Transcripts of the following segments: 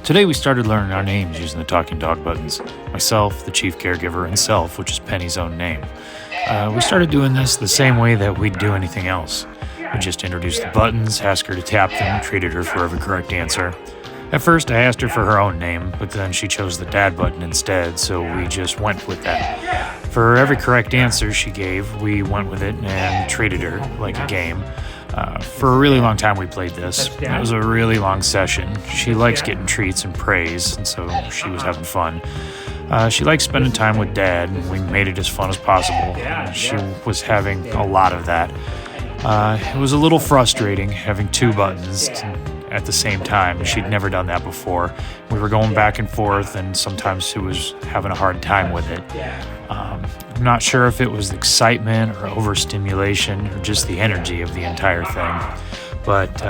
Today we started learning our names using the talking dog buttons. Myself, the chief caregiver, and Self, which is Penny's own name. We started doing this the same way that we'd do anything else. We just introduced the buttons, asked her to tap them, treated her for every correct answer. At first I asked her for her own name, but then she chose the dad button instead, so we just went with that. For every correct answer she gave, we went with it and treated her like a game. For a really long time we played this. It was a really long session. She likes getting treats and praise, and so she was having fun. She likes spending time with Dad, and we made it as fun as possible. She was having a lot of that. It was a little frustrating having two buttons at the same time. She'd never done that before. We were going back and forth, and sometimes she was having a hard time with it. I'm not sure if it was excitement or overstimulation or just the energy of the entire thing, but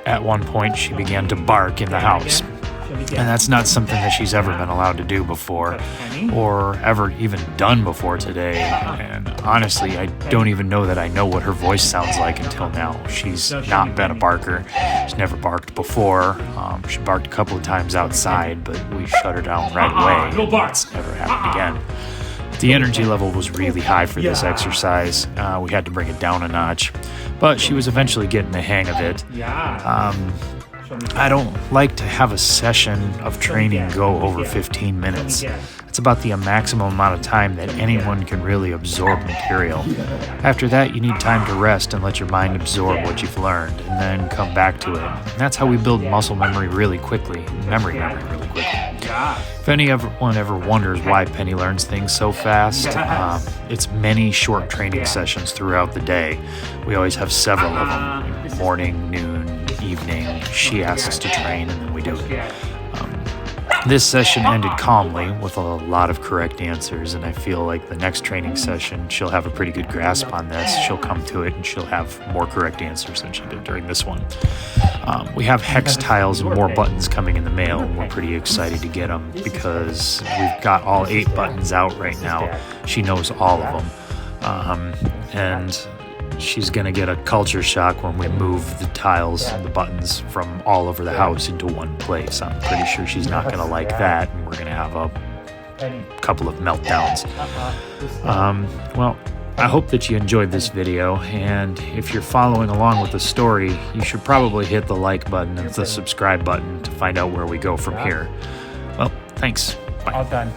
at one point she began to bark in the house. And that's not something that she's ever been allowed to do before or ever even done before today. And honestly, I don't even know that I know what her voice sounds like until now. She's not been a barker. She's never barked before. She barked a couple of times outside, but we shut her down right away. It's never happened again. The energy level was really high for this exercise. We had to bring it down a notch, but she was eventually getting the hang of it. I don't like to have a session of training go over 15 minutes. It's about the maximum amount of time that anyone can really absorb material. After that, you need time to rest and let your mind absorb what you've learned, and then come back to it. And that's how we build muscle memory really quickly, memory really quickly. If anyone ever wonders why Penny learns things so fast, it's many short training sessions throughout the day. We always have several of them, morning, noon, evening. She asks to train, and then we do it. This session ended calmly with a lot of correct answers, and I feel like the next training session she'll have a pretty good grasp on this. She'll come to it and she'll have more correct answers than she did during this one. We have hex tiles and more buttons coming in the mail, and we're pretty excited to get them because we've got all 8 buttons out right now. She knows all of them. And she's going to get a culture shock when we move the tiles and the buttons from all over the house into one place. I'm pretty sure she's not going to like that, and we're going to have a couple of meltdowns. Well, I hope that you enjoyed this video, and if you're following along with the story, you should probably hit the like button and the subscribe button to find out where we go from here. Well, thanks. Bye. All done.